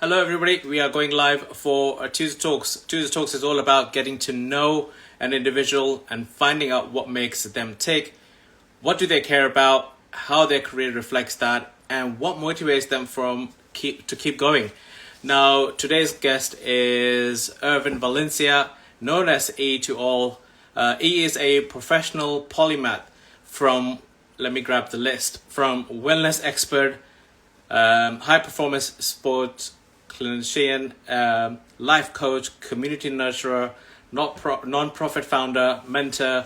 Hello, everybody. We are going live for Tuesday Talks. Tuesday Talks is all about getting to know an individual and finding out what makes them tick, what do they care about, how their career reflects that, and what motivates them to keep going. Now, today's guest is Erwin Valencia, known as E to all. E is a professional polymath from, let me grab the list, from wellness expert, high performance sports clinician, life coach, community nurturer, non-profit founder, mentor,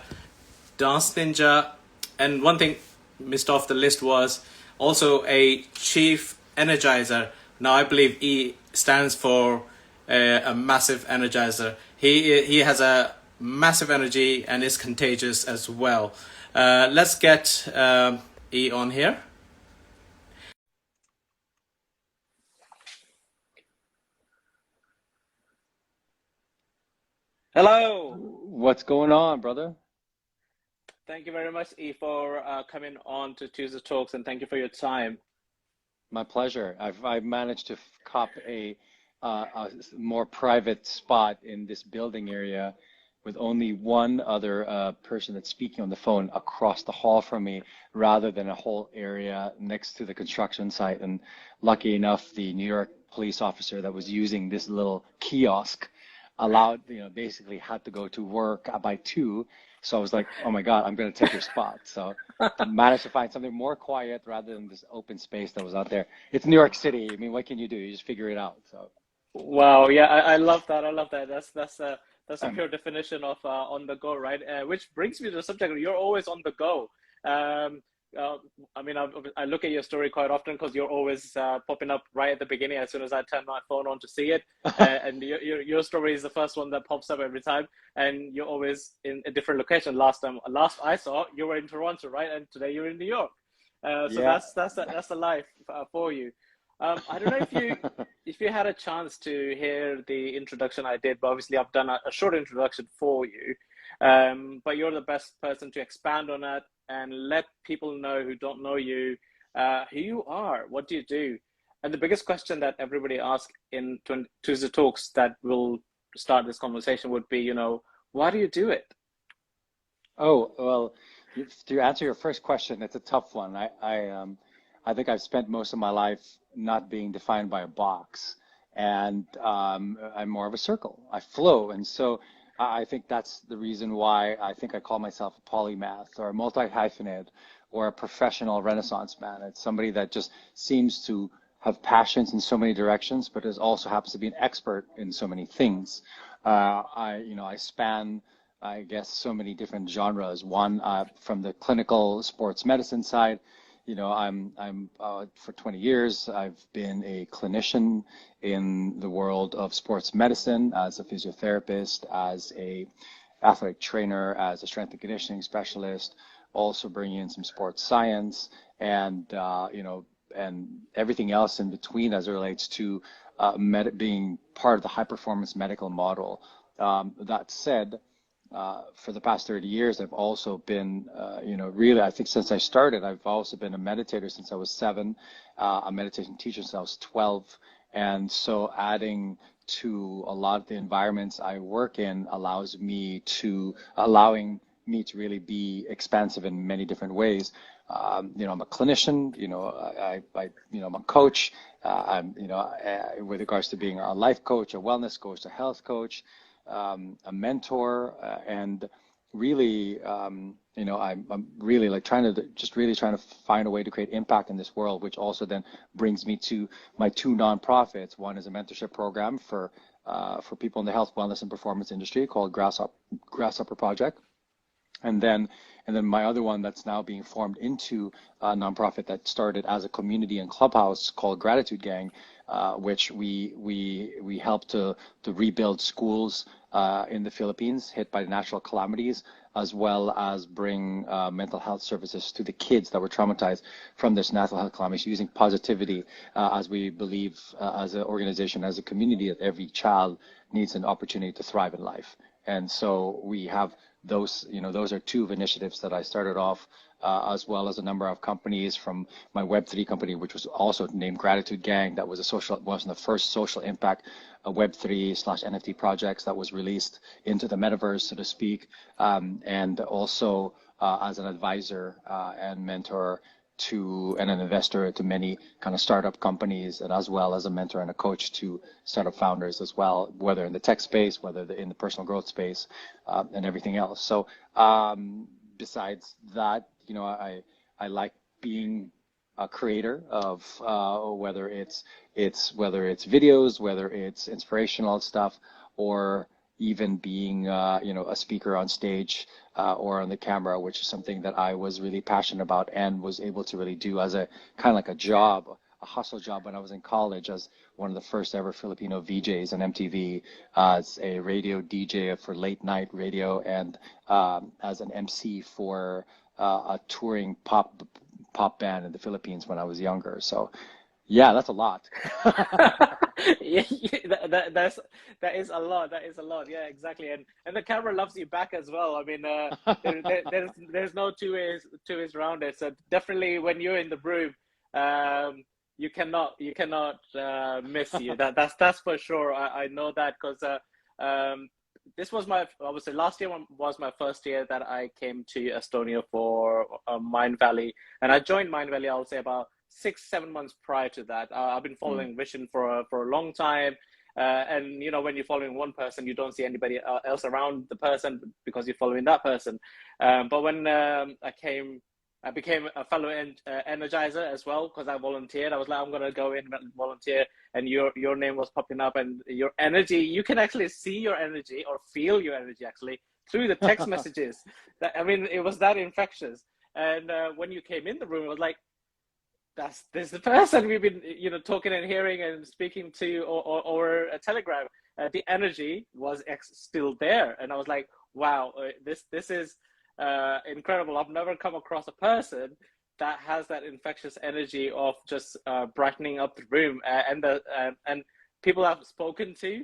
dance ninja, and one thing missed off the list was also a chief energizer. Now I believe E stands for a massive energizer. He has a massive energy and is contagious as well. Let's get E on here. Hello. What's going on, brother? Thank you very much, E, for coming on to Tuesday Talks, and thank you for your time. My pleasure. I've managed to cop a more private spot in this building area with only one other person that's speaking on the phone across the hall from me, rather than a whole area next to the construction site. And lucky enough, the New York police officer that was using this little kiosk basically had to go to work by 2. So I was like, oh my God, I'm going to take your spot. So I managed to find something more quiet rather than this open space that was out there. It's New York City. I mean, what can you do? You just figure it out. So Wow, yeah, I love that. I love that. That's a pure definition of on the go, right? Which brings me to the subject. You're always on the go. Um, I mean, I look at your story quite often because you're always popping up right at the beginning as soon as I turn my phone on to see it. And your story is the first one that pops up every time. And you're always in a different location. Last I saw, you were in Toronto, right? And today you're in New York. So yeah. that's the life for you. I don't know if you had a chance to hear the introduction I did, but obviously I've done a short introduction for you. But you're the best person to expand on that and let people know who don't know you, who you are, what do you do? And the biggest question that everybody asks in Tuesday Talks that will start this conversation would be, why do you do it? Oh, well, to answer your first question, it's a tough one. I think I've spent most of my life not being defined by a box, and I'm more of a circle. I flow, and so I think that's the reason why I think I call myself a polymath or a multi-hyphenate or a professional Renaissance man. It's somebody that just seems to have passions in so many directions, but is also happens to be an expert in so many things. I span, I guess, so many different genres. One, from the clinical sports medicine side. I'm for 20 years, I've been a clinician in the world of sports medicine as a physiotherapist, as a athletic trainer, as a strength and conditioning specialist, also bringing in some sports science and everything else in between as it relates to being part of the high performance medical model. That said, for the past 30 years, I've also been, really, I think since I started, I've also been a meditator since I was 7, a meditation teacher since I was 12. And so adding to a lot of the environments I work in allowing me to really be expansive in many different ways. I'm a clinician, I'm a coach, with regards to being a life coach, a wellness coach, a health coach, a mentor, and really, I'm really like trying to find a way to create impact in this world, which also then brings me to my 2 nonprofits. One is a mentorship program for people in the health, wellness, and performance industry called Grasshopper Project. And then my other one that's now being formed into a nonprofit that started as a community and clubhouse called Gratitude Gang, which we help to rebuild schools in the Philippines hit by natural calamities, as well as bring mental health services to the kids that were traumatized from this natural health calamities, using positivity, as we believe as an organization, as a community, that every child needs an opportunity to thrive in life. And so we have those are two initiatives that I started off, as well as a number of companies from my Web3 company, which was also named Gratitude Gang. That was was the first social impact Web3/NFT projects that was released into the metaverse, so to speak, and also as an advisor and mentor and an investor to many kind of startup companies, and as well as a mentor and a coach to startup founders as well, whether in the tech space, whether in the personal growth space, and everything else. So besides that, I like being a creator of whether it's videos, whether it's inspirational stuff, or even being a speaker on stage or on the camera, which is something that I was really passionate about and was able to really do as a kind of like a job, a hustle job when I was in college, as one of the first ever Filipino VJs on MTV, as a radio DJ for late night radio, and as an MC for a touring pop band in the Philippines when I was younger. So yeah, that's a lot. Yeah, that is a lot. That is a lot. Yeah, exactly. And the camera loves you back as well. I mean, there's no two ways around it. So definitely, when you're in the room, you cannot miss you. That's for sure. I know that because this was I would say last year was my first year that I came to Estonia for Mind Valley, and I joined Mind Valley, I would say about 6-7 months prior to that. I've been following Vision for a long time, and when you're following one person, you don't see anybody else around the person because you're following that person. But when I became a fellow energizer as well, because I volunteered. I was like, I'm gonna go in and volunteer, and your name was popping up, and your energy. You can actually see your energy or feel your energy actually through the text messages. I mean, it was that infectious. And when you came in the room, it was like, this is the person we've been talking and hearing and speaking to or a telegram. The energy was still there, and I was like, wow, this is incredible. I've never come across a person that has that infectious energy of just brightening up the room, and people I've spoken to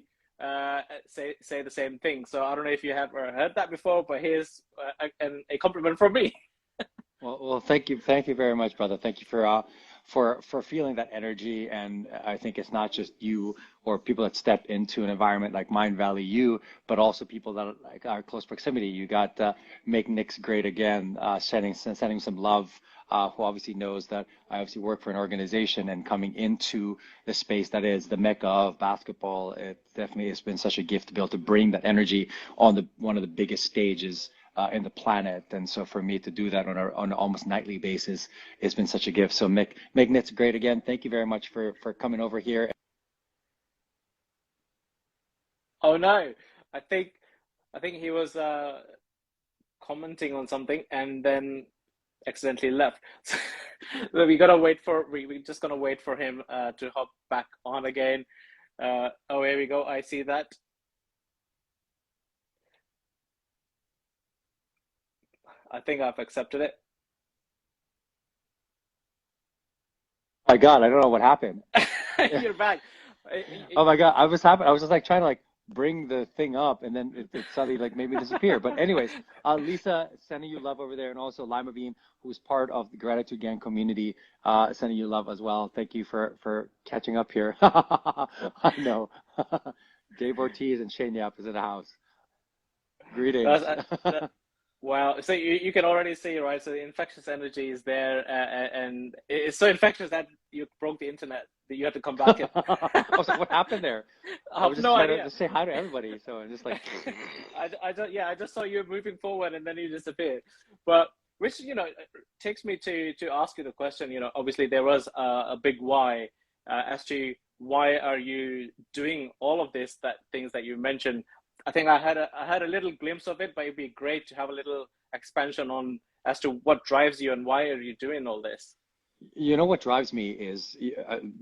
say the same thing. So I don't know if you have heard that before, but here's a compliment from me. Well, thank you very much, brother. Thank you for feeling that energy, and I think it's not just you or people that step into an environment like Mind Valley but also people that are close proximity. You got Make Knicks Great Again, sending some love, who obviously knows that I obviously work for an organization, and coming into the space that is the mecca of basketball, it definitely has been such a gift to be able to bring that energy on one of the biggest stages in the planet. And so for me to do that on an almost nightly basis, it's been such a gift. So Make Knicks Great Again. Thank you very much for coming over here. Oh no, I think he was commenting on something and then accidentally left. So we just gonna wait for him to hop back on again. Oh, here we go. I see that. I think I've accepted it. My God, I don't know what happened. You're back. Oh my God, I was just like trying to bring the thing up, and then it suddenly maybe disappear. But anyways, Lisa, sending you love over there, and also Lima Bean, who's part of the Gratitude Gang community, sending you love as well. Thank you for catching up here. I know. Dave Ortiz and Shane Yap is in the house. Greetings. Wow. So you can already see, right? So the infectious energy is there, and it's so infectious that you broke the internet, that you had to come back in. I was like, what happened there? I was just trying to say hi to everybody. So I'm just like, I just saw you moving forward and then you disappeared. But which, takes me to ask you the question, obviously there was a big why as to why are you doing all of this, things that you mentioned. I think I had a little glimpse of it, but it'd be great to have a little expansion on as to what drives you and why are you doing all this. What drives me is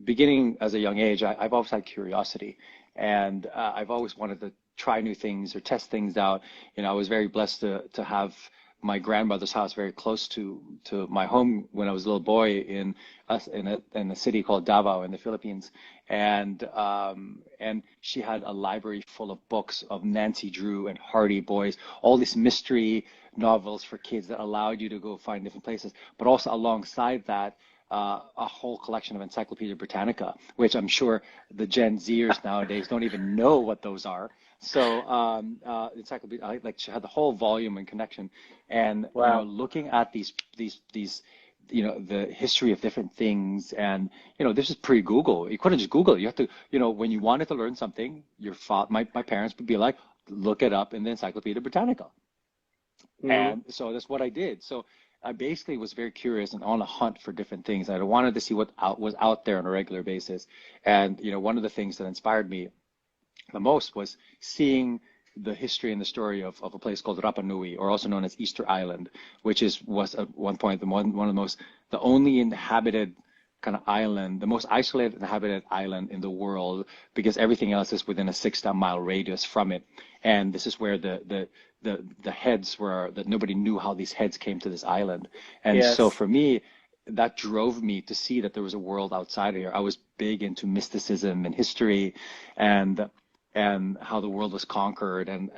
beginning as a young age, I've always had curiosity, and I've always wanted to try new things or test things out. I was very blessed to have my grandmother's house very close to my home when I was a little boy in a city called Davao in the Philippines, and she had a library full of books of Nancy Drew and Hardy Boys, all these mystery novels for kids that allowed you to go find different places, but also alongside that, a whole collection of Encyclopedia Britannica, which I'm sure the Gen Zers nowadays don't even know what those are. So encyclopedia, like she had the whole volume and connection, and Wow. looking at these the history of different things, and this is pre-Google. You couldn't just Google it. You have to, when you wanted to learn something, my parents would be like, look it up in the Encyclopedia Britannica. Mm-hmm. And so that's what I did. So I basically was very curious and on a hunt for different things. I wanted to see what was out there on a regular basis. And, one of the things that inspired me the most was seeing the history and the story of a place called Rapa Nui, or also known as Easter Island, which was at one point one of the only inhabited kind of island, the most isolated inhabited island in the world, because everything else is within a 6-mile radius from it. And this is where the heads were, that nobody knew how these heads came to this island. And so Yes. for me, that drove me to see that there was a world outside of here. I was big into mysticism and history, and how the world was conquered. And,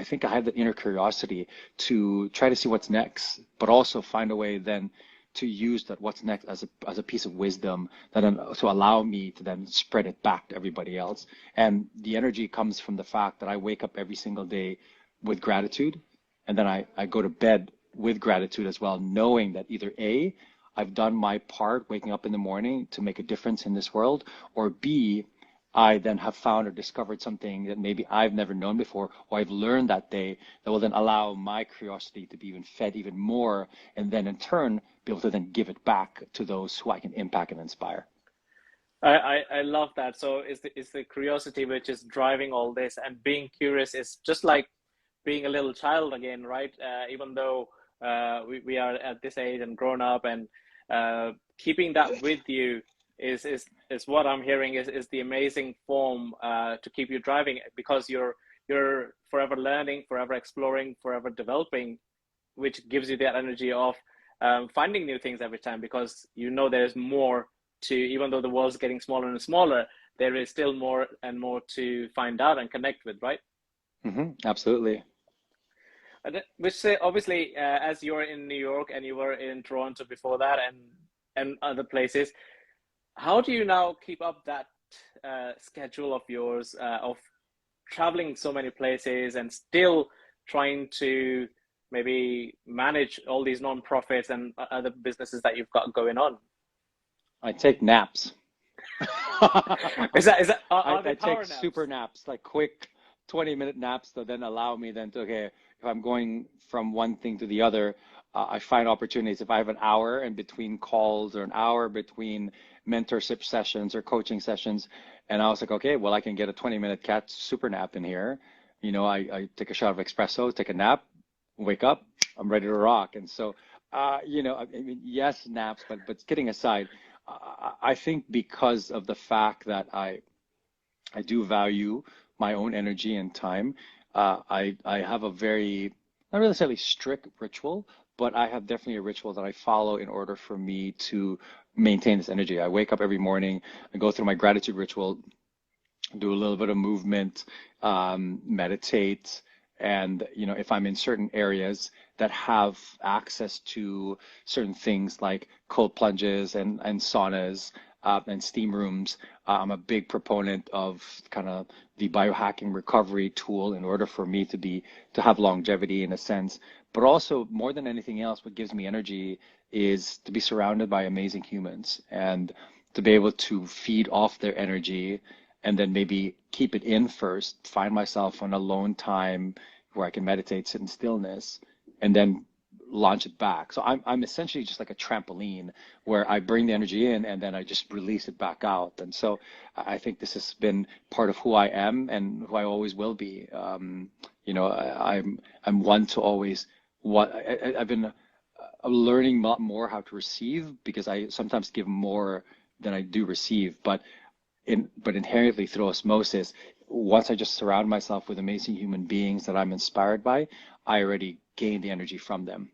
I think I had the inner curiosity to try to see what's next, but also find a way then to use that what's next as a piece of wisdom that then to allow me to then spread it back to everybody else. And the energy comes from the fact that I wake up every single day with gratitude, and then I go to bed with gratitude as well, knowing that either A, I've done my part waking up in the morning to make a difference in this world, or B, I then have found or discovered something that maybe I've never known before, or I've learned that day, that will then allow my curiosity to be even fed even more, and then in turn be able to then give it back to those who I can impact and inspire. I love that. So it's the curiosity which is driving all this, and being curious is just like being a little child again, right? Even though we are at this age and grown up, and keeping that with you is what I'm hearing is the amazing form to keep you driving, because you're forever learning, forever exploring, forever developing, which gives you that energy of finding new things every time, because there's more to, even though the world's getting smaller and smaller, there is still more and more to find out and connect with, right? Absolutely. Which obviously, as you're in New York and you were in Toronto before that, and other places, how do you now keep up that schedule of yours of traveling so many places and still trying to maybe manage all these non-profits and other businesses that you've got going on? I take naps. Is that I are they take power naps? super naps, like quick 20-minute naps that then allow me then to, okay, if I'm going from one thing to the other, I find opportunities. If I have an hour in between calls, or an hour between mentorship sessions or coaching sessions, and I was like, okay, well, I can get a 20-minute cat super nap in here. I take a shot of espresso, take a nap, wake up, I'm ready to rock. And so, I mean, yes, naps, but kidding aside, I think because of the fact that I do value my own energy and time. I have a very, not necessarily strict ritual, but I have definitely a ritual that I follow in order for me to maintain this energy. I wake up every morning, I go through my gratitude ritual, do a little bit of movement, meditate, and if I'm in certain areas that have access to certain things like cold plunges and saunas and steam rooms, I'm a big proponent of kind of the biohacking recovery tool in order for me to have longevity in a sense. But also, more than anything else, what gives me energy is to be surrounded by amazing humans, and to be able to feed off their energy, and then maybe keep it in first, find myself on alone time where I can meditate, sit in stillness, and then launch it back. So I'm essentially just like a trampoline where I bring the energy in and then I just release it back out. And so I think this has been part of who I am and who I always will be. I'm one to always I've been learning a lot more how to receive, because I sometimes give more than I do receive, but inherently through osmosis, once I just surround myself with amazing human beings that I'm inspired by, I already gain the energy from them.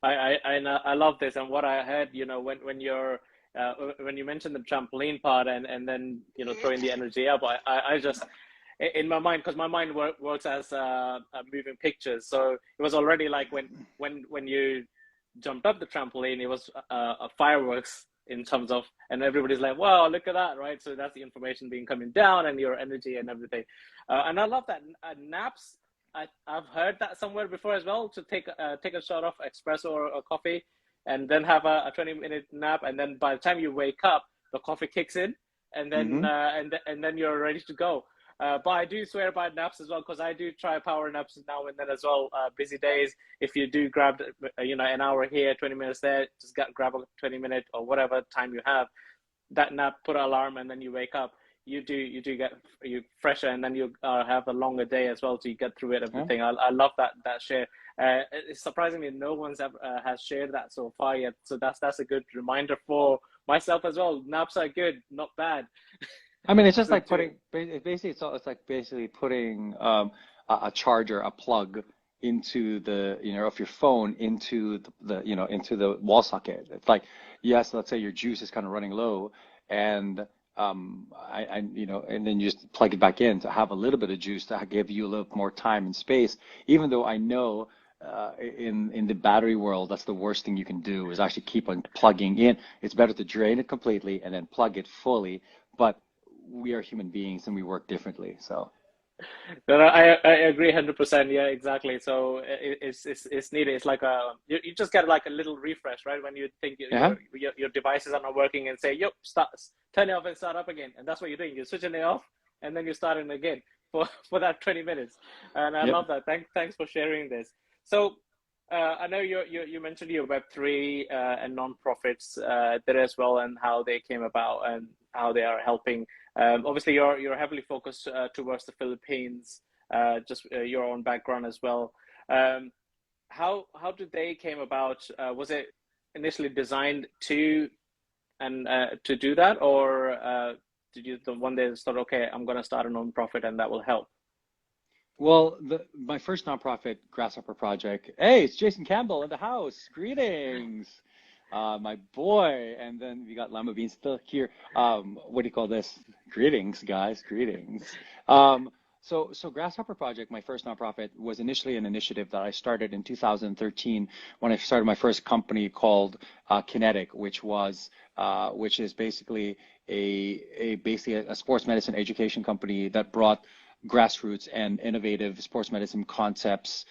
I love this, and what I heard, when you mentioned the trampoline part, and then throwing the energy up, I just in my mind, because my mind works as moving pictures, so it was already like when you jumped up the trampoline, it was a fireworks in terms of, and everybody's like, wow, look at that, right? So that's the information being coming down and your energy and everything. And I love that. Naps, I've heard that somewhere before as well, to take a shot of espresso or coffee and then have a 20-minute nap. And then by the time you wake up, the coffee kicks in, and then Hmm. and then you're ready to go. But I do swear by naps as well, because I do try power naps now and then as well. Busy days, if you do grab, an hour here, 20 minutes there, just grab a 20-minute or whatever time you have, that nap, put an alarm, and then you wake up. You do get you fresher, and then you have a longer day as well, so you get through it, Yeah. everything. I love that share. It's surprisingly no one's ever has shared that so far yet, so that's a good reminder for myself as well. Naps are good, not bad. I mean, it's just like To putting, basically, it's like basically putting a charger, a plug into the, of your phone into into the wall socket. It's like, yes, let's say your juice is kind of running low, and and then you just plug it back in to have a little bit of juice to give you a little more time and space. Even though I know in the battery world, that's the worst thing you can do, is actually keep on plugging in. It's better to drain it completely and then plug it fully. But we are human beings and we work differently. So, No, no, I agree 100%. Yeah, exactly. So it's needed. It's like you just get like a little refresh, right? When you think yeah, your devices are not working, and say, "Yep, turn it off and start up again." And that's what you're doing. You're switching it off, and then you're starting again for that 20 minutes. And I yep. love that. Thanks for sharing this. So I know you mentioned your Web3 and nonprofits there as well, and how they came about and how they are helping. Obviously, you're heavily focused towards the Philippines, just your own background as well. Um, how did they came about? Was it initially designed to do that, or did you the one day thought, okay, I'm going to start a nonprofit and that will help? Well, my first nonprofit, Grasshopper Project. Hey, it's Jason Campbell in the house. Greetings, my boy. And then we got Lama Bean still here. What do you call this? Greetings, guys. Greetings. So Grasshopper Project, my first nonprofit, was initially an initiative that I started in 2013 when I started my first company called Kinetic, which is basically basically a sports medicine education company that brought grassroots and innovative sports medicine concepts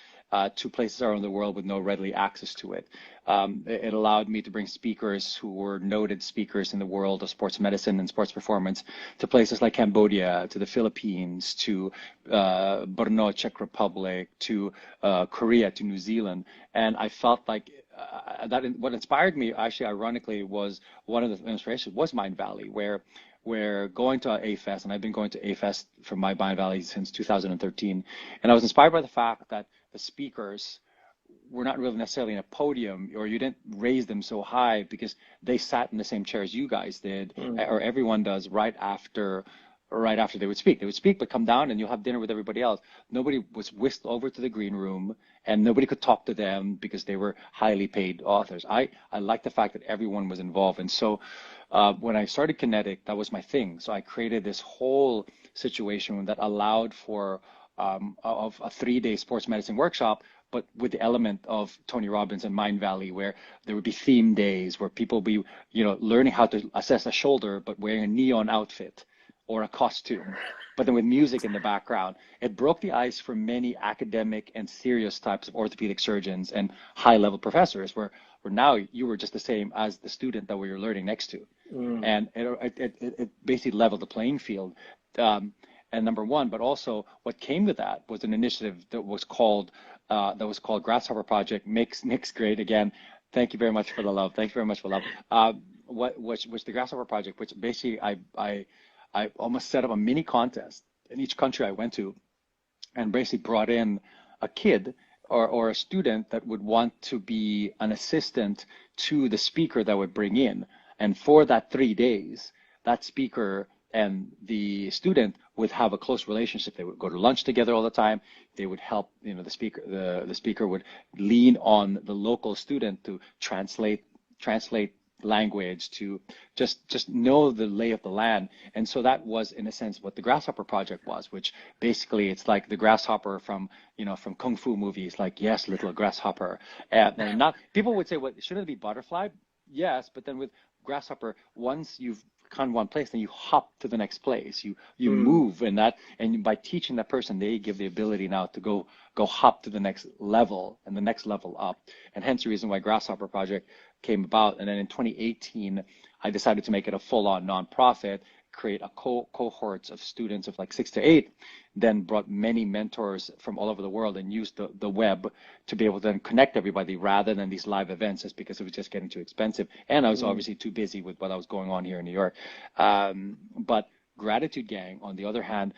to places around the world with no readily access to it. It allowed me to bring speakers who were noted speakers in the world of sports medicine and sports performance to places like Cambodia, to the Philippines, to Brno, Czech Republic, to Korea, to New Zealand. And I felt like what inspired me, actually, ironically, was one of the inspirations was Mind Valley, where we're going to A-Fest, and I've been going to A-Fest from my Mind Valley since 2013. And I was inspired by the fact that the speakers were not really necessarily in a podium, or you didn't raise them so high because they sat in the same chair as you guys did, Mm. or everyone does right after they would speak. They would speak, but come down and you'll have dinner with everybody else. Nobody was whisked over to the green room, and nobody could talk to them because they were highly paid authors. I like the fact that everyone was involved. And so when I started Kinetic, that was my thing. So I created this whole situation that allowed for of a 3-day sports medicine workshop, but with the element of Tony Robbins and Mind Valley, where there would be theme days where people would be, learning how to assess a shoulder, but wearing a neon outfit or a costume, but then with music in the background. It broke the ice for many academic and serious types of orthopedic surgeons and high-level professors, where now you were just the same as the student that we were learning next to. Mm. And it basically leveled the playing field. And number one, but also what came with that was an initiative that was called Grasshopper Project. Mix great again. Thank you very much for the love. Thank you very much for love. Which the Grasshopper Project, which basically I almost set up a mini contest in each country I went to, and basically brought in a kid or a student that would want to be an assistant to the speaker that would bring in. And for that 3 days, that speaker and the student would have a close relationship. They would go to lunch together all the time. They would help, the speaker would lean on the local student to translate language, to just know the lay of the land. And so that was, in a sense, what the Grasshopper Project was, which basically it's like the grasshopper from kung fu movies, like, yes, little grasshopper. And not, people would say, well, shouldn't it be butterfly? Yes, but then with grasshopper, once you've gone one place, then you hop to the next place. You move, and by teaching that person, they give the ability now to go hop to the next level and the next level up. And hence the reason why Grasshopper Project came about. And then in 2018, I decided to make it a full-on nonprofit, create a cohorts of students of like 6 to 8, then brought many mentors from all over the world and used the web to be able to then connect everybody rather than these live events, just because it was just getting too expensive. And I was obviously too busy with what I was going on here in New York. But Gratitude Gang, on the other hand,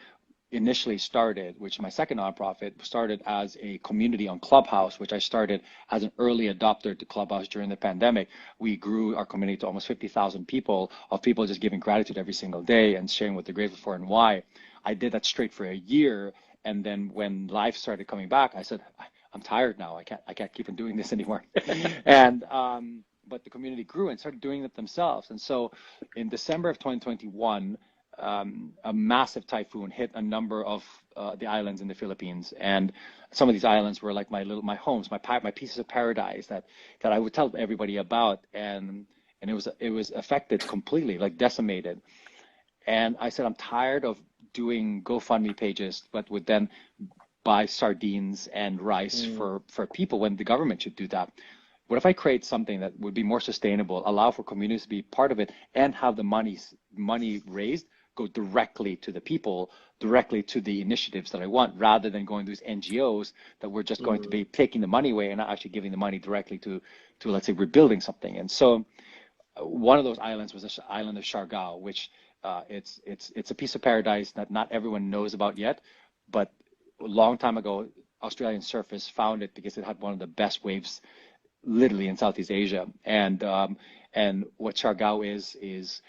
initially started, which my second nonprofit started as a community on Clubhouse, which I started as an early adopter to Clubhouse during the pandemic. We grew our community to almost 50,000 people, of people just giving gratitude every single day and sharing what they're grateful for and why. I did that straight for a year. And then when life started coming back, I said, I'm tired now. I can't keep on doing this anymore. And, but the community grew and started doing it themselves. And so in December of 2021, a massive typhoon hit a number of the islands in the Philippines, and some of these islands were like my homes, my pieces of paradise that I would tell everybody about, and it was affected completely, like decimated. And I said, I'm tired of doing GoFundMe pages, but would then buy sardines and rice for people when the government should do that. What if I create something that would be more sustainable, allow for communities to be part of it, and have the money raised go directly to the people, directly to the initiatives that I want, rather than going to these NGOs that we're just going to be taking the money away and not actually giving the money directly to let's say, rebuilding something. And so one of those islands was the island of Siargao, which it's a piece of paradise that not everyone knows about yet, but a long time ago, Australian surfers found it because it had one of the best waves literally in Southeast Asia. And what Siargao is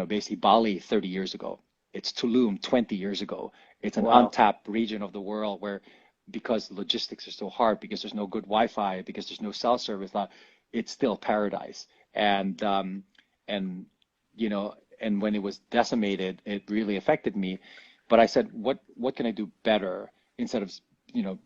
basically Bali 30 years ago. It's Tulum 20 years ago. It's an untapped region of the world where, because logistics are so hard, because there's no good Wi-Fi, because there's no cell service, it's still paradise. And when it was decimated, it really affected me. But I said, what can I do better instead of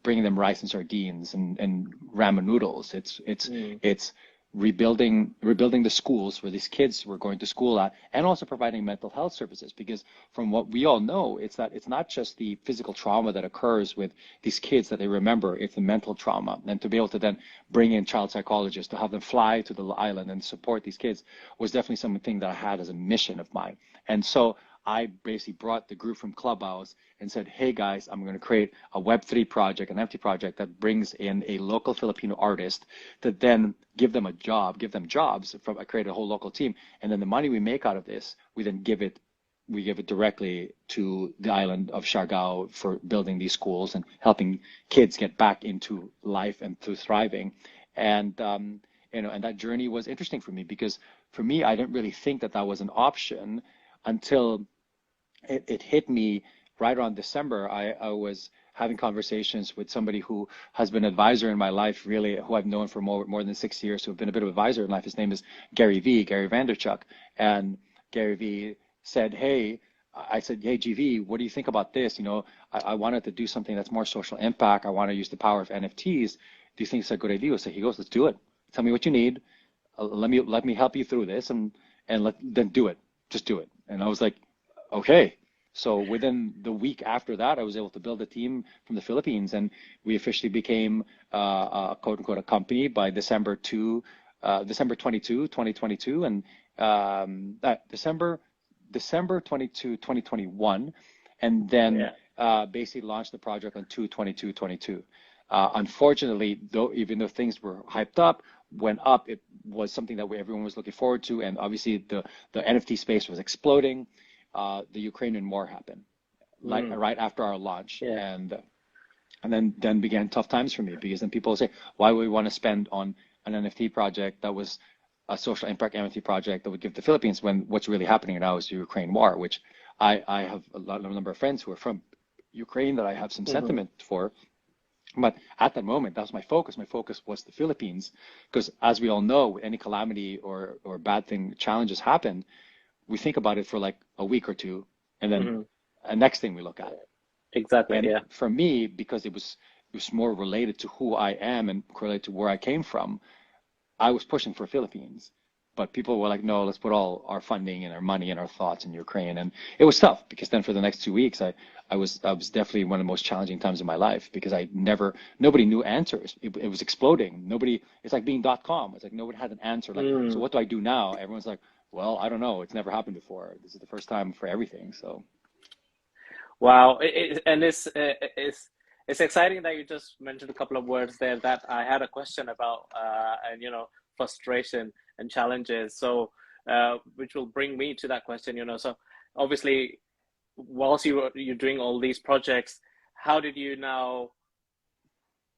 bringing them rice and sardines and ramen noodles? It's rebuilding the schools where these kids were going to school at, and also providing mental health services, because from what we all know, it's not just the physical trauma that occurs with these kids that they remember, it's the mental trauma. And to be able to then bring in child psychologists to have them fly to the island and support these kids was definitely something that I had as a mission of mine. And so I basically brought the group from Clubhouse and said, hey guys, I'm going to create a Web3 project, an NFT project that brings in a local Filipino artist to then give them jobs. I created a whole local team. And then the money we make out of this, we give it directly to the island of Siargao for building these schools and helping kids get back into life and to thriving. And, and that journey was interesting for me, because for me, I didn't really think that was an option until it hit me right around December. I was having conversations with somebody who has been an advisor in my life, really, who I've known for more than 6 years, who have been a bit of an advisor in life. His name is Gary Vanderchuk. And Gary V said, I said, hey, GV, what do you think about this? I wanted to do something that's more social impact. I want to use the power of NFTs. Do you think it's a good idea? So he goes, let's do it. Tell me what you need. Let me help you through this, and then do it. Just do it. And I was like, okay. So within the week after that, I was able to build a team from the Philippines, and we officially became quote unquote a company by December 22, 2022, and December 22, 2021, and then basically launched the project on 2/22/22. Unfortunately, even though things were hyped up, went up, it was something that everyone was looking forward to, and obviously the NFT space was exploding. The Ukrainian war happened, right after our launch, and then began tough times for me, because then people say, why would we want to spend on an NFT project that was a social impact NFT project that would give the Philippines, when what's really happening now is the Ukraine war, which I have a number of friends who are from Ukraine that I have some Mm-hmm. sentiment for. But at that moment, that was my focus. My focus was the Philippines, because as we all know, any calamity or bad thing, challenges happen, we think about it for like a week or two, and then Mm-hmm. the next thing we look at. Exactly. And Yeah. for me, because it was more related to who I am and correlated to where I came from, I was pushing for Philippines. But people were like, no, let's put all our funding and our money and our thoughts in Ukraine. And it was tough, because then for the next 2 weeks, I was definitely one of the most challenging times of my life, because nobody knew answers. It was exploding. It's like being .com. It's like nobody had an answer. Like, so Mm. what do I do now? Everyone's like, well, I don't know. It's never happened before. This is the first time for everything. So Wow. And it's exciting that you just mentioned a couple of words there that I had a question about, and frustration and challenges. So, which will bring me to that question. So obviously, whilst you're doing all these projects, how did you now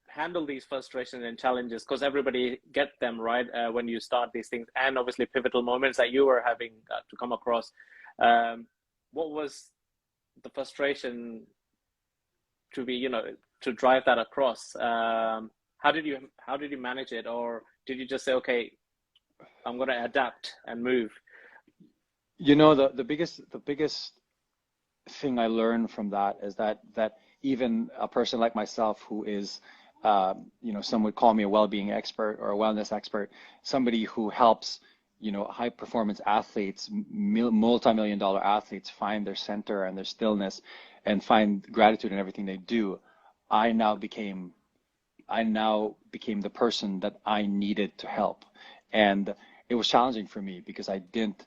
handle these frustrations and challenges? Because everybody get them, right, when you start these things, and obviously pivotal moments that you were having to come across. What was the frustration to be, to drive that across? How did you manage it, or did you just say, okay, I'm going to adapt and move? the biggest thing I learned from that is that even a person like myself, who is, some would call me a well-being expert or a wellness expert, somebody who helps, high performance athletes, multi-million dollar athletes, find their center and their stillness and find gratitude in everything they do. I now became I now became the person that I needed to help, and it was challenging for me because I didn't.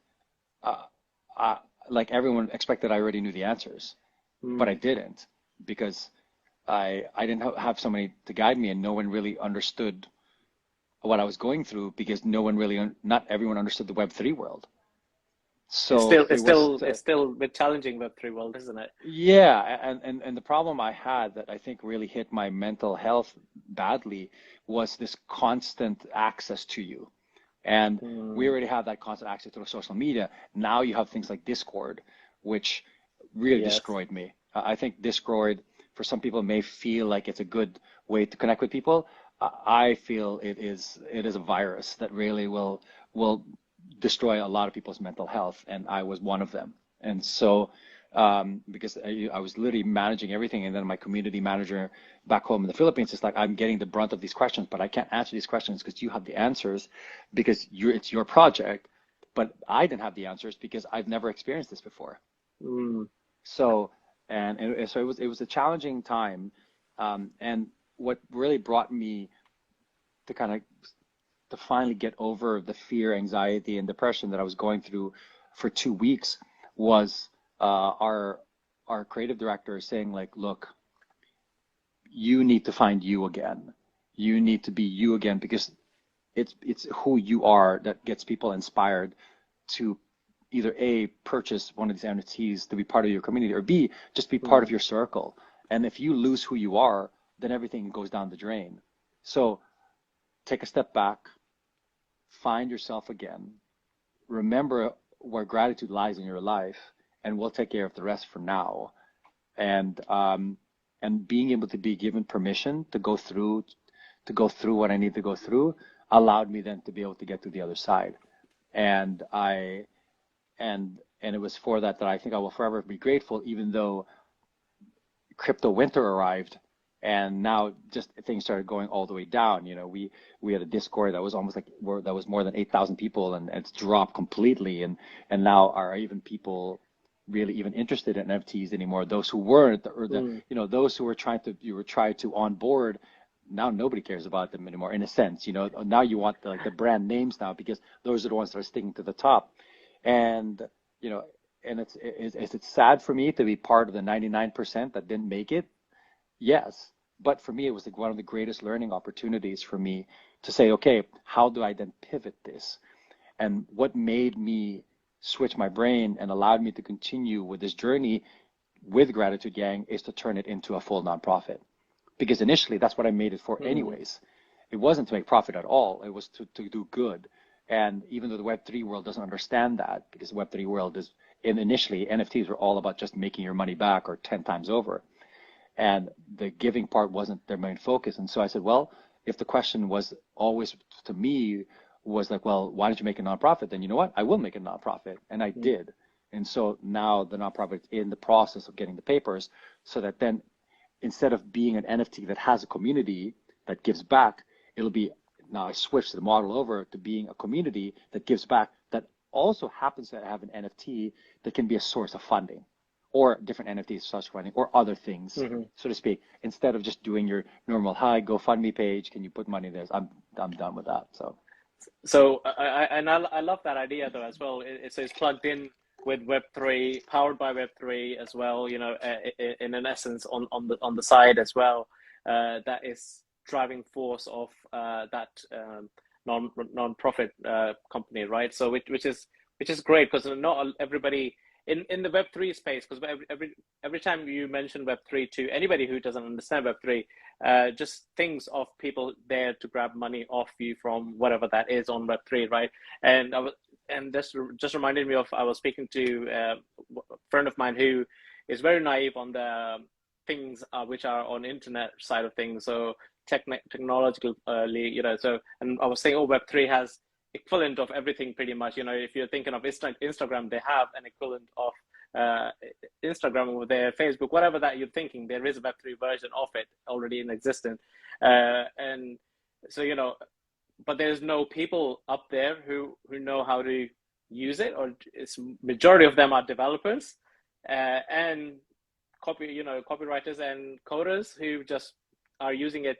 Uh, I, like everyone expected, I already knew the answers, but I Mm. didn't, because I didn't have somebody to guide me, and no one really understood what I was going through, because not everyone understood the Web3 world. It's So still it it's was, still it's still a bit challenging, Web3 world, isn't it? yeah, and the problem I had that I think really hit my mental health badly was this constant access to you. And we Mm. already have that constant access to social media. Now you have things like Discord, which really Yes. destroyed me. I think Discord, for some people, may feel like it's a good way to connect with people. I feel it is a virus that really will destroy a lot of people's mental health, and I was one of them. And so, because I was literally managing everything, and then my community manager back home in the Philippines is like, I'm getting the brunt of these questions, but I can't answer these questions because you have the answers, because it's your project. But I didn't have the answers because I've never experienced this before. Mm. So, so it was a challenging time, and what really brought me to kind of to finally get over the fear, anxiety, and depression that I was going through for 2 weeks was, our creative director saying, like, look, you need to find you again. You need to be you again, because it's who you are that gets people inspired to either A, purchase one of these NFTs to be part of your community, or B, just be part of Mm. your circle. And if you lose who you are, then everything goes down the drain. So take a step back, find yourself again, remember where gratitude lies in your life, and we'll take care of the rest for now. And being able to be given permission to go through what I need to go through allowed me then to be able to get to the other side. And I and it was for that I think I will forever be grateful, even though crypto winter arrived, and now just things started going all the way down. We had a Discord that was almost like that was more than 8,000 people, and it's dropped completely. And now are even people really even interested in NFTs anymore? Those who weren't, or Mm. those who were trying to onboard, now nobody cares about them anymore, in a sense. Now you want the brand names now, because those are the ones that are sticking to the top. And you know and it's sad for me to be part of the 99% that didn't make it. Yes, but for me, it was like one of the greatest learning opportunities for me to say, okay, how do I then pivot this? And what made me switch my brain and allowed me to continue with this journey with Gratitude Gang is to turn it into a full nonprofit. Because initially, that's what I made it for Mm. anyways. It wasn't to make profit at all. It was to do good. And even though the Web3 world doesn't understand that, because the Web3 world And initially, NFTs were all about just making your money back or 10 times over. And the giving part wasn't their main focus. And so I said, well, if the question was always to me was like, well, why don't you make a nonprofit? Then you know what? I will make a nonprofit. And I did. And so now the nonprofit is in the process of getting the papers so that then instead of being an NFT that has a community that gives back, it'll be, now I switched the model over to being a community that gives back that also happens to have an NFT that can be a source of funding or different NFTs such funding or other things, so to speak, instead of just doing your normal, hi, GoFundMe page, can you put money there? I'm done with that. So I love that idea though as well. So it's plugged in with Web3, powered by Web3 as well. You know, in an essence, on the side as well. That is driving force of that non-profit company, right? So which is great because not everybody in the Web3 space, because every time you mention Web3 to anybody who doesn't understand Web3, just thinks of people there to grab money off you from whatever that is on Web3, right? And this just reminded me of, I was speaking to a friend of mine who is very naive on the things which are on internet side of things, so technologically, you know. So, and I was saying, oh, Web3 has equivalent of everything pretty much. You know, if you're thinking of Instagram, they have an equivalent of Instagram over there, Facebook, whatever that you're thinking, there is a Web3 version of it already in existence. And so, you know, but there's no people up there who know how to use it, or it's majority of them are developers and copywriters and coders who just are using it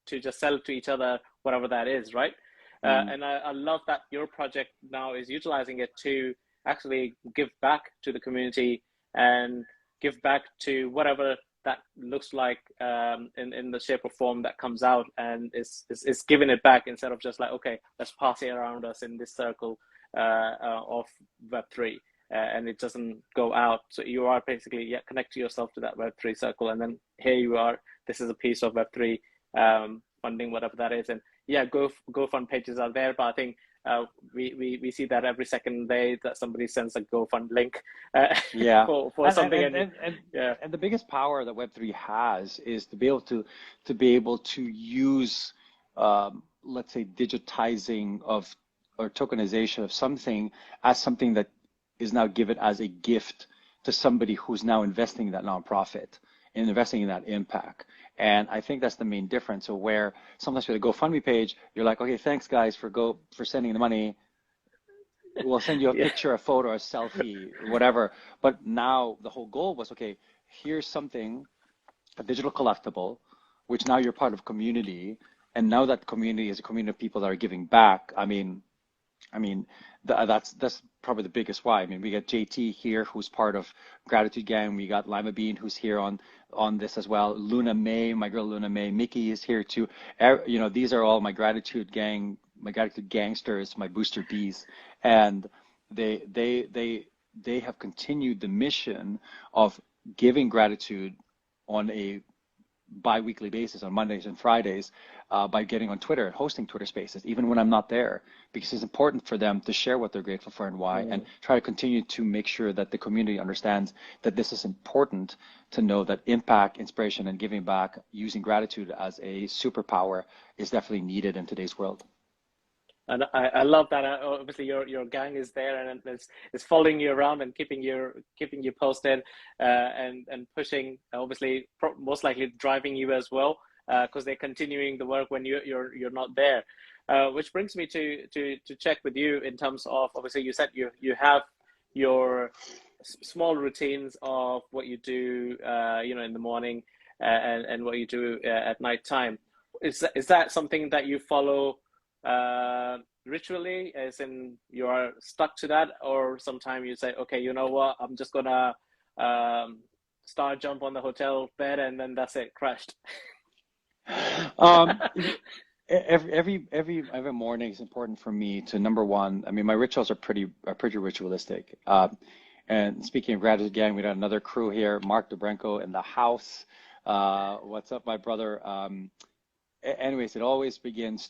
to just sell to each other, whatever that is, right? And I love that your project now is utilizing it to actually give back to the community and give back to whatever that looks like in the shape or form that comes out, and is giving it back instead of just like, okay, let's pass it around us in this circle of Web3. And it doesn't go out. So you are basically connect yourself to that Web3 circle, and then here you are. This is a piece of Web3 funding, whatever that is. And GoFund pages are there, but I think we see that every second day that somebody sends a GoFund link for something. And the biggest power that Web3 has is to be able to use let's say digitizing of or tokenization of something as something that is now given as a gift to somebody who's now investing in that nonprofit and investing in that impact. And I think that's the main difference. So where sometimes with a GoFundMe page, you're like, okay, thanks guys for sending the money. We'll send you a picture, a photo, a selfie, whatever. But now the whole goal was, okay, here's something, a digital collectible, which now you're part of community. And now that community is a community of people that are giving back. I mean, that's probably the biggest why. I mean, we got JT here, who's part of Gratitude Gang. We got Lima Bean, who's here on this as well. Luna May, my girl Luna May. Mickey is here too. You know, these are all my Gratitude Gang, my Gratitude Gangsters, my Booster Bees, and they have continued the mission of giving gratitude on a bi-weekly basis on Mondays and Fridays by getting on Twitter and hosting Twitter spaces, even when I'm not there, because it's important for them to share what they're grateful for and why, and try to continue to make sure that the community understands that this is important to know that impact, inspiration, and giving back using gratitude as a superpower is definitely needed in today's world. And I love that. Obviously, your gang is there and it's following you around and keeping you posted and pushing. Obviously, most likely driving you as well because they're continuing the work when you're not there. Which brings me to check with you in terms of, obviously you said you have your small routines of what you do in the morning and what you do at night time. Is that something that you follow ritually, as in you are stuck to that, or sometimes you say, okay, you know what, I'm just gonna star jump on the hotel bed and then that's it, crashed? Every morning is important for me to, number one, I mean, my rituals are pretty ritualistic. And speaking of Gratitude Gang, we got another crew here, Mark Dobrenko in the house. What's up, my brother? Anyways, it always begins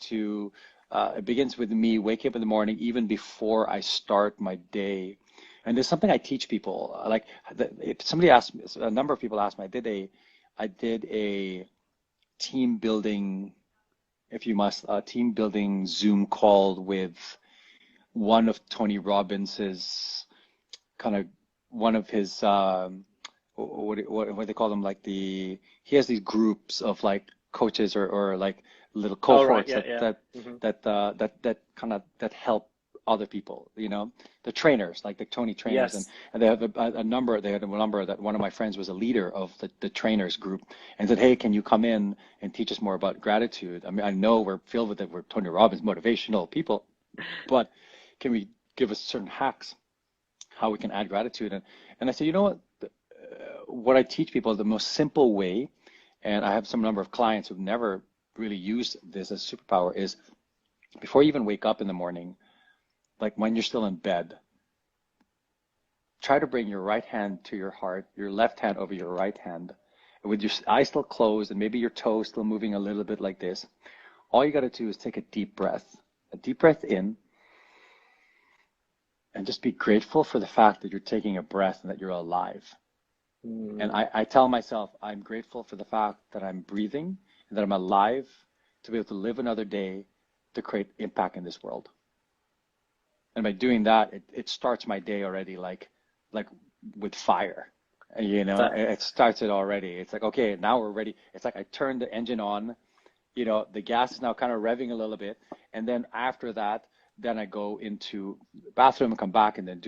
with me waking up in the morning, even before I start my day. And there's something I teach people. Like if somebody asked me, a number of people asked me, I did a team building, if you must, team building Zoom call with one of Tony Robbins's kind of one of his what they call them, like he has these groups of like coaches or like little Oh, right. cohorts Yeah, yeah. that help other people, the trainers, like the Tony trainers, Yes. and they have a number. They had a number that one of my friends was a leader of the trainers group, and said, "Hey, can you come in and teach us more about gratitude? I mean, I know we're filled with it. We're Tony Robbins motivational people, but can we give us certain hacks how we can add gratitude?" And I said, you know what? What I teach people is the most simple way, and I have some number of clients who've never really used this as a superpower, is before you even wake up in the morning, like when you're still in bed, try to bring your right hand to your heart, your left hand over your right hand, with your eyes still closed and maybe your toes still moving a little bit like this. All you got to do is take a deep breath in, and just be grateful for the fact that you're taking a breath and that you're alive. And I tell myself, I'm grateful for the fact that I'm breathing and that I'm alive to be able to live another day to create impact in this world. And by doing that, it starts my day already like with fire. It starts it already. It's like, okay, now we're ready. It's like I turned the engine on, the gas is now kind of revving a little bit. And then after that, then I go into the bathroom and come back and then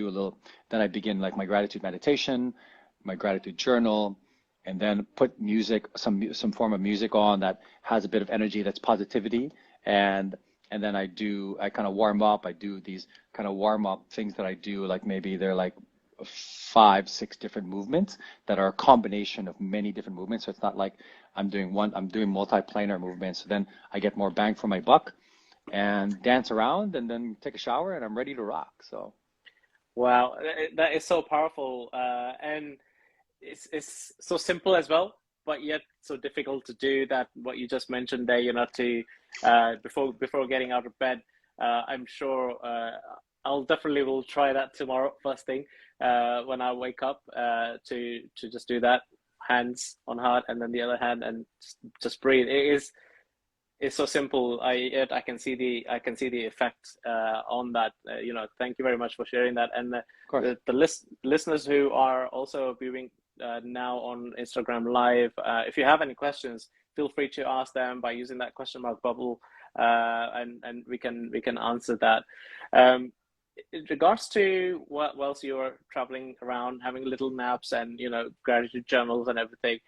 then I begin like my gratitude meditation, my gratitude journal, and then put music, some form of music on that has a bit of energy, that's positivity. And then I kind of warm up. I do these kind of warm up things that I do, like maybe they're like 5, 6 different movements that are a combination of many different movements. So it's not like I'm doing multi-planar movements. So then I get more bang for my buck and dance around and then take a shower and I'm ready to rock. So. Wow, that is so powerful. And it's so simple as well, but yet so difficult to do that. What you just mentioned there, to before getting out of bed. I'm sure I'll definitely will try that tomorrow first thing when I wake up to just do that, hands on heart, and then the other hand, and just breathe. It's so simple. I can see the effect on that. Thank you very much for sharing that. And the listeners who are also viewing now on Instagram Live, if you have any questions, feel free to ask them by using that question mark bubble, and we can answer that. In regards to whilst you're traveling around, having little naps and gratitude journals and everything,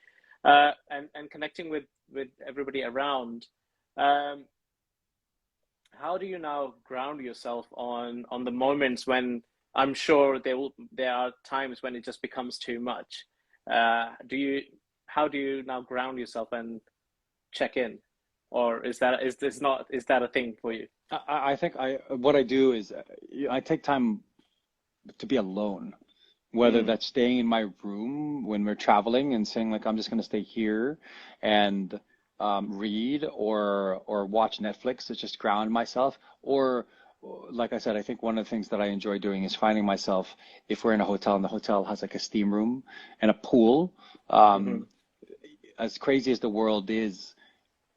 and connecting with everybody around. How do you now ground yourself on the moments when I'm sure there are times when it just becomes too much? How do you now ground yourself and check in, or is that a thing for you? I think what I do is I take time to be alone, whether that's staying in my room when we're traveling and saying like I'm just going to stay here and read or watch Netflix to just ground myself, or like I said, I think one of the things that I enjoy doing is finding myself, if we're in a hotel and the hotel has like a steam room and a pool, as crazy as the world is,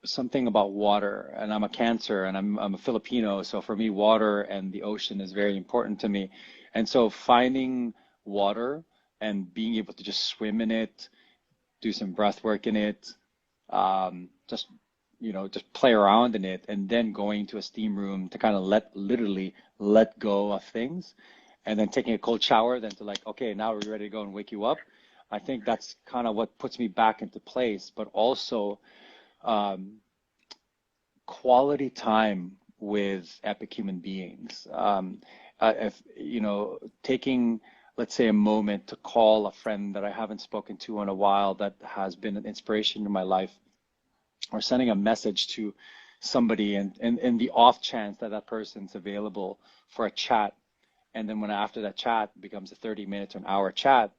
something about water, and I'm a Cancer and I'm a Filipino, so for me water and the ocean is very important to me. And so finding water and being able to just swim in it, do some breath work in it, just play around in it, and then going to a steam room to kind of literally let go of things, and then taking a cold shower, then to like, okay, now we're ready to go and wake you up. I think that's kind of what puts me back into place, but also quality time with epic human beings. If taking, let's say, a moment to call a friend that I haven't spoken to in a while that has been an inspiration in my life, or sending a message to somebody and the off chance that person's available for a chat. And then when after that chat becomes a 30 minutes or an hour chat,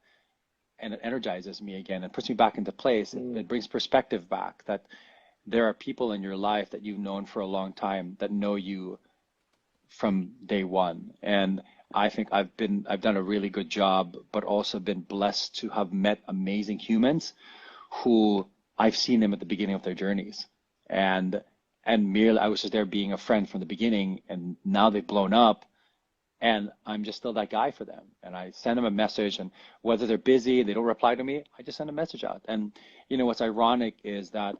and it energizes me again and puts me back into place. It brings perspective back, that there are people in your life that you've known for a long time that know you from day one. And I think I've done a really good job, but also been blessed to have met amazing humans who I've seen them at the beginning of their journeys. And merely I was just there being a friend from the beginning, and now they've blown up, and I'm just still that guy for them. And I send them a message, and whether they're busy, they don't reply to me, I just send a message out. And what's ironic is that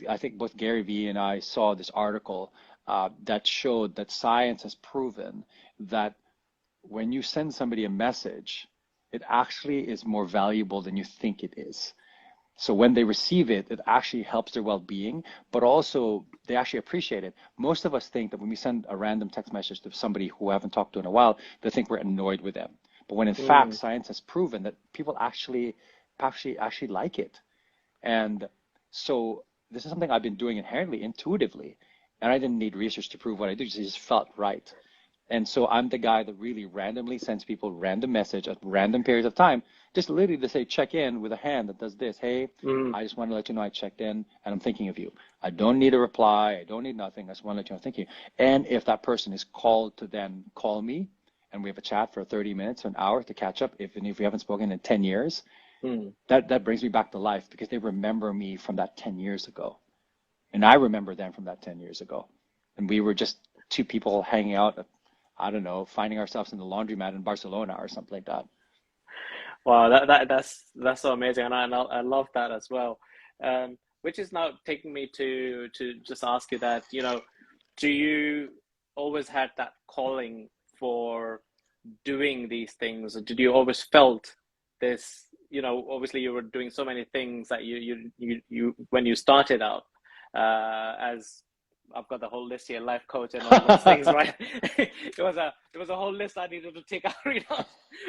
I think both Gary Vee and I saw this article that showed that science has proven that when you send somebody a message, it actually is more valuable than you think it is. So when they receive it, it actually helps their well-being, but also they actually appreciate it. Most of us think that when we send a random text message to somebody who we haven't talked to in a while, they think we're annoyed with them. But when in fact, science has proven that people actually like it. And so this is something I've been doing inherently, intuitively. And I didn't need research to prove what I do, it just felt right. And so I'm the guy that really randomly sends people random message at random periods of time, just literally to say, check in with a hand that does this. Hey, I just want to let you know I checked in and I'm thinking of you. I don't need a reply. I don't need nothing. I just want to let you know I'm thinking. And if that person is called to then call me and we have a chat for 30 minutes, an hour to catch up, if we haven't spoken in 10 years, that brings me back to life because they remember me from that 10 years ago. And I remember them from that 10 years ago. And we were just two people hanging out, I don't know, finding ourselves in the laundromat in Barcelona or something like that. Wow, that's so amazing, and I love that as well. Which is now taking me to just ask you that, do you always had that calling for doing these things, or did you always felt this? Obviously you were doing so many things that you when you started out as I've got the whole list here, life coach and all those things, right? It was a whole list I needed to take out.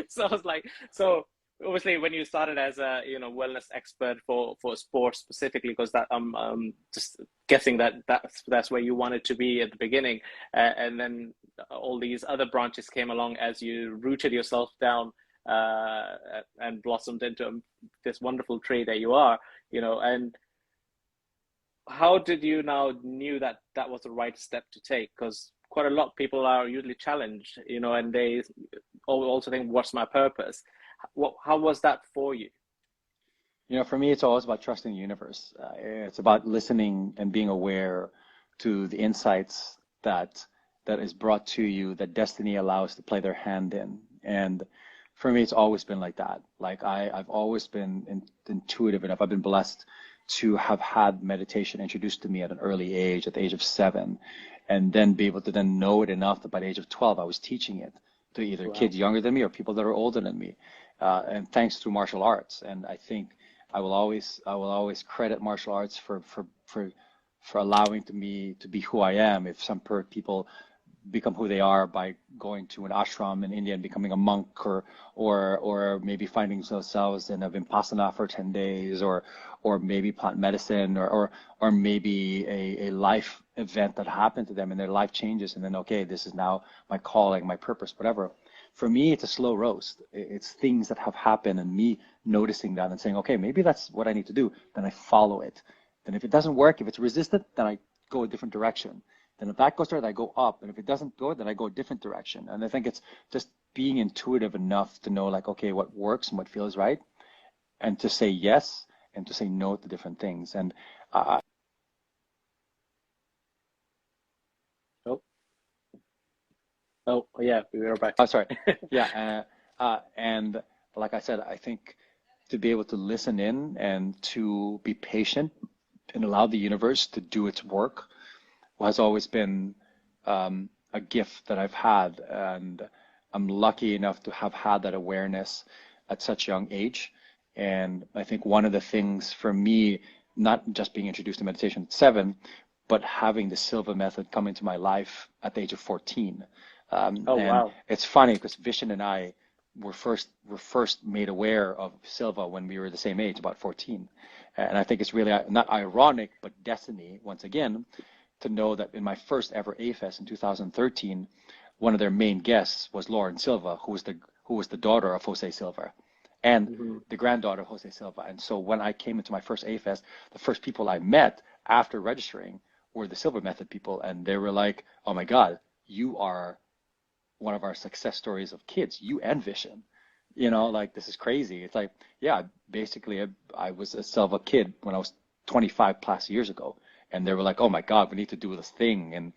So I was like, so obviously when you started as a wellness expert for sports specifically, because that I'm just guessing that's where you wanted to be at the beginning, and then all these other branches came along as you rooted yourself down and blossomed into this wonderful tree that you are, and how did you now knew that was the right step to take? Because quite a lot of people are usually challenged, and they also think, what's my purpose? How was that for you? For me, it's always about trusting the universe. It's about listening and being aware to the insights that is brought to you, that destiny allows to play their hand in. And for me, it's always been like that. Like I've always been intuitive enough. I've been blessed to have had meditation introduced to me at an early age, at the age of 7, and then be able to then know it enough that by the age of 12, I was teaching it to either kids younger than me or people that are older than me. And thanks to martial arts. And I think I will always credit martial arts for allowing me to be who I am. If some people become who they are by going to an ashram in India and becoming a monk, or maybe finding themselves in a Vipassana for 10 days, or maybe plant medicine, or maybe a life event that happened to them and their life changes, and then, okay, this is now my calling, my purpose, whatever. For me, it's a slow roast. It's things that have happened and me noticing that and saying, okay, maybe that's what I need to do. Then I follow it. Then if it doesn't work, if it's resistant, then I go a different direction. Then if that goes there, then I go up. And if it doesn't go, then I go a different direction. And I think it's just being intuitive enough to know, like, okay, what works and what feels right, and to say yes and to say no to different things. And Oh yeah, we were back. Oh, sorry. Yeah. And like I said, I think to be able to listen in and to be patient and allow the universe to do its work has always been a gift that I've had. And I'm lucky enough to have had that awareness at such a young age. And I think one of the things for me, not just being introduced to meditation at 7, but having the Silva method come into my life at the age of 14. Wow. It's funny because Vishen and I were first made aware of Silva when we were the same age, about 14. And I think it's really not ironic, but destiny, once again, to know that in my first ever A-Fest in 2013, one of their main guests was Lauren Silva, who was the daughter of Jose Silva and the granddaughter of Jose Silva. And so when I came into my first A-Fest, the first people I met after registering were the Silva Method people. And they were like, oh my God, you are one of our success stories of kids, you and Vision. You know, like this is crazy. It's like, yeah, basically I was a Silva kid when I was 25 plus years ago, and they were like, oh my God, we need to do this thing,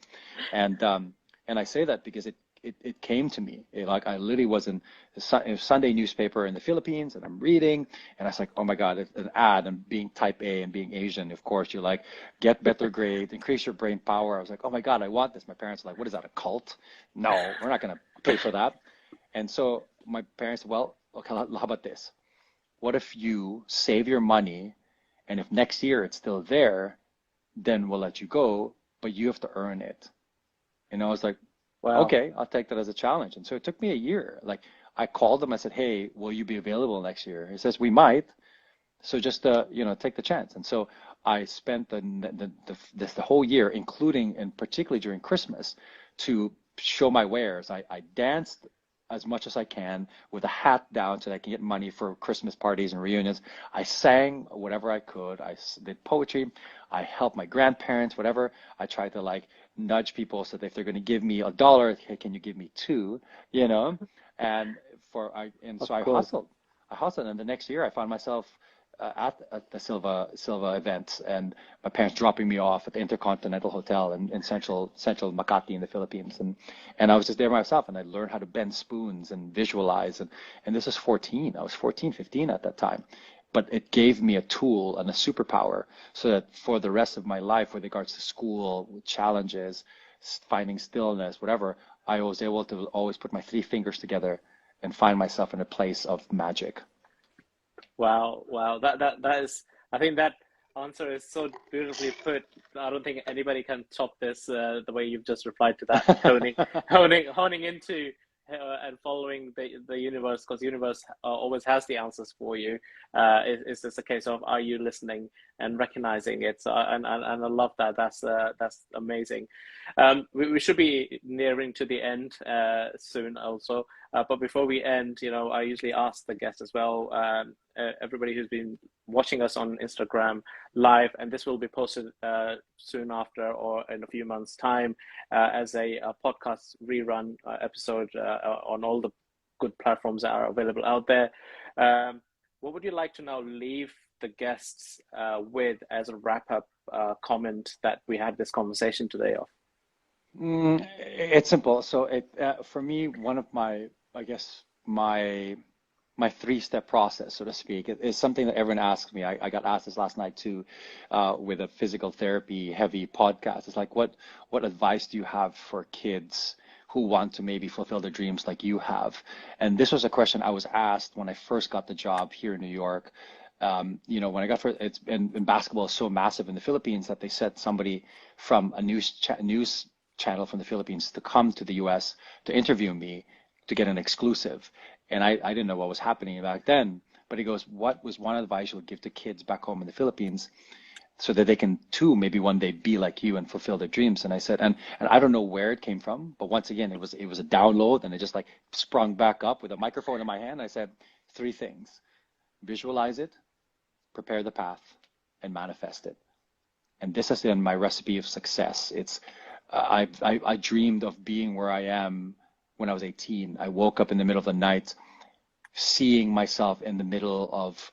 and I say that because it came to me. Like I literally was in a Sunday newspaper in the Philippines, and I'm reading, and I was like, oh my God, it's an ad, and being type A and being Asian, of course, you're like, get better grades, increase your brain power. I was like, oh my God, I want this. My parents are like, what is that, a cult? No, we're not going to pay for that. And so my parents said, well, okay, how about this? What if you save your money, and if next year it's still there, then we'll let you go, but you have to earn it. And I was like, Wow. okay, I'll take that as a challenge. And so it took me a year. Like I called them, I said, hey, will you be available next year? He says, we might. So just, take the chance. And so I spent the whole year, including and particularly during Christmas, to show my wares. I danced as much as I can with a hat down so that I can get money for Christmas parties and reunions. I sang whatever I could. I did poetry. I helped my grandparents, whatever. I tried to like nudge people so that if they're going to give me $1, hey, can you give me two? And so I hustled. And the next year I found myself at the Silva events, and my parents dropping me off at the Intercontinental Hotel in central Makati in the Philippines, and I was just there myself, and I learned how to bend spoons and visualize, and this was 14. I was 14, 15 at that time, but it gave me a tool and a superpower so that for the rest of my life, with regards to school, challenges, finding stillness, whatever, I was able to always put my three fingers together and find myself in a place of magic. Wow. That is, I think that answer is so beautifully put. I don't think anybody can top this, the way you've just replied to that, honing into and following the universe, because the universe always has the answers for you. It's just a case of, are you listening and recognizing it? So, and I love that. That's amazing. We should be nearing to the end soon also. But before we end, I usually ask the guests as well, everybody who's been watching us on Instagram live, and this will be posted soon after or in a few months' time as a podcast rerun episode on all the good platforms that are available out there. What would you like to now leave the guests with as a wrap-up comment that we had this conversation today of? It's simple. So for me, one of my three-step process, so to speak, is something that everyone asks me. I got asked this last night too, with a physical therapy heavy podcast. It's like, what advice do you have for kids who want to maybe fulfill their dreams like you have? And this was a question I was asked when I first got the job here in New York. When I got first, and basketball is so massive in the Philippines that they sent somebody from a news channel from the Philippines to come to the US to interview me to get an exclusive. And I didn't know what was happening back then, but he goes, what was one advice you would give to kids back home in the Philippines so that they can too maybe one day be like you and fulfill their dreams? And I said, and I don't know where it came from, but once again, it was a download, and it just like sprung back up with a microphone in my hand. I said, three things: visualize it, prepare the path, and manifest it. And this has been my recipe of success. It's I dreamed of being where I am when I was 18. I woke up in the middle of the night seeing myself in the middle of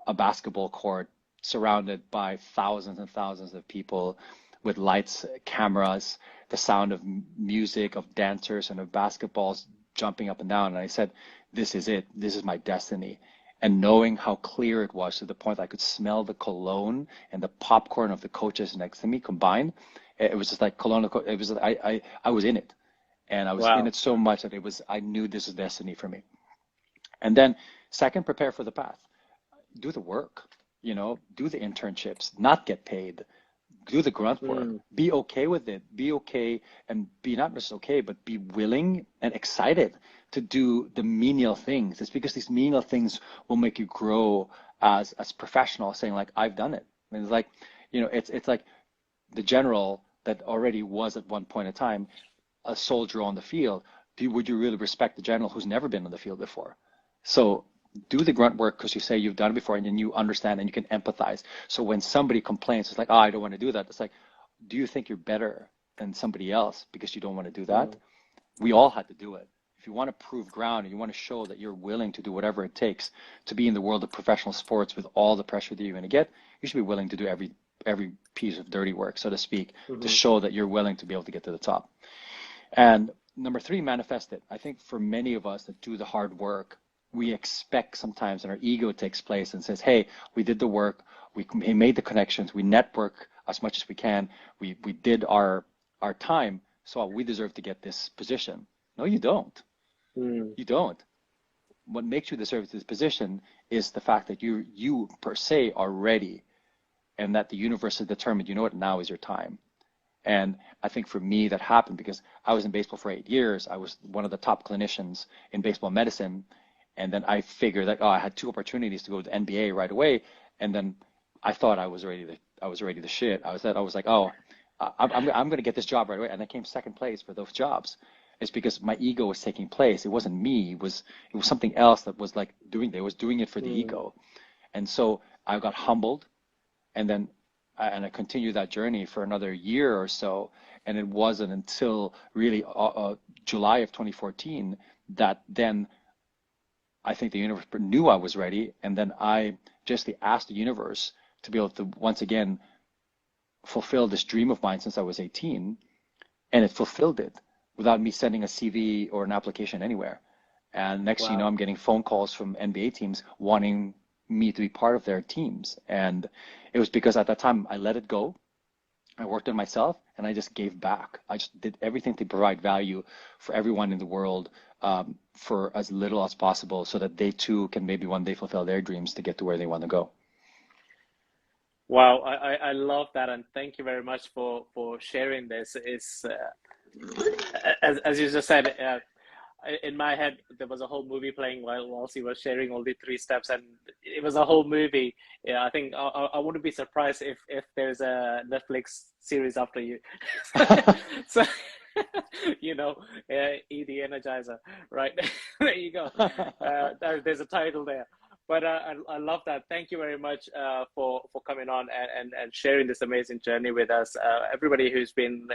a basketball court surrounded by thousands and thousands of people with lights, cameras, the sound of music, of dancers and of basketballs jumping up and down. And I said, this is it. This is my destiny. And knowing how clear it was to the point I could smell the cologne and the popcorn of the coaches next to me combined, it was just like cologne. It was I was in it, and I was in it so much that I knew this is destiny for me. And then second, prepare for the path. Do the work. Do the internships. Not get paid. Do the grunt work. Be okay with it. Be okay, and be not just okay, but be willing and excited to do the menial things. It's because these menial things will make you grow as professional, saying like, I've done it. And it's like, it's like the general that already was at one point in time a soldier on the field. Would you really respect the general who's never been on the field before? So do the grunt work because you say you've done it before, and then you understand and you can empathize. So when somebody complains, it's like, I don't want to do that. It's like, do you think you're better than somebody else because you don't want to do that? We all had to do it. If you want to prove ground and you want to show that you're willing to do whatever it takes to be in the world of professional sports with all the pressure that you're going to get, you should be willing to do every piece of dirty work, so to speak, to show that you're willing to be able to get to the top. And number three, manifest it. I think for many of us that do the hard work, we expect sometimes, and our ego takes place and says, hey, we did the work, we made the connections, we network as much as we can, we did our time, so we deserve to get this position. No, you don't. You don't. What makes you deserve this position is the fact that you per se are ready, and that the universe has determined, you know what, now is your time. And I think for me that happened because I was in baseball for 8 years. I was one of the top clinicians in baseball medicine. And then I figured that, I had 2 opportunities to go to the NBA right away. And then I thought I was ready to shit. I was like, I'm going to get this job right away. And I came second place for those jobs. It's because my ego was taking place. It wasn't me. It was something else that was like doing it for the ego. And so I got humbled, and then I continued that journey for another year or so. And it wasn't until really July of 2014 that then I think the universe knew I was ready. And then I just asked the universe to be able to once again fulfill this dream of mine since I was 18. And it fulfilled it without me sending a CV or an application anywhere. And next thing you know, I'm getting phone calls from NBA teams wanting me to be part of their teams. And it was because at that time I let it go. I worked on myself and I just gave back. I just did everything to provide value for everyone in the world for as little as possible, so that they too can maybe one day fulfill their dreams to get to where they want to go. Wow, I love that, and thank you very much for sharing this. It's as you just said, in my head there was a whole movie playing whilst he was sharing all the 3 steps, and it was a whole movie. Yeah, I think I wouldn't be surprised if there's a Netflix series after you. So you know, E the Energizer, right? There you go. There's a title there. But I love that. Thank you very much for coming on and sharing this amazing journey with us. Everybody who's been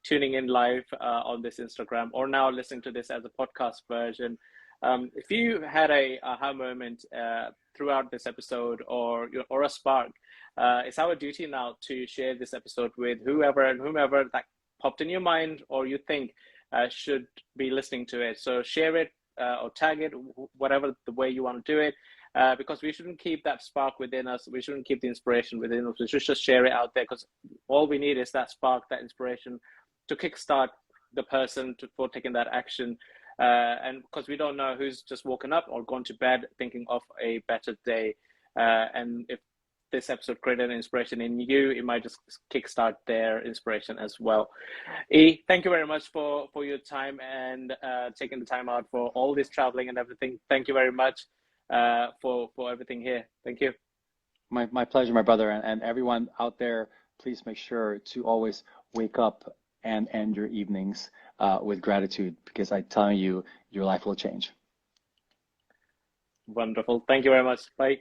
tuning in live on this Instagram, or now listening to this as a podcast version, if you had a aha moment throughout this episode, or a spark, it's our duty now to share this episode with whoever that popped in your mind or you think should be listening to it. So share it or tag it, whatever the way you want to do it. Because we shouldn't keep that spark within us. We shouldn't keep the inspiration within us. We should just share it out there, because all we need is that spark, that inspiration to kickstart the person for taking that action. And because we don't know who's just woken up or gone to bed thinking of a better day. And if this episode created an inspiration in you, it might just kickstart their inspiration as well. Thank you very much for your time and taking the time out for all this traveling and everything. Thank you very much for everything here. Thank you. My pleasure, my brother. And everyone out there, please make sure to always wake up and end your evenings with gratitude, because I'm telling you, your life will change. Wonderful. Thank you very much. Bye.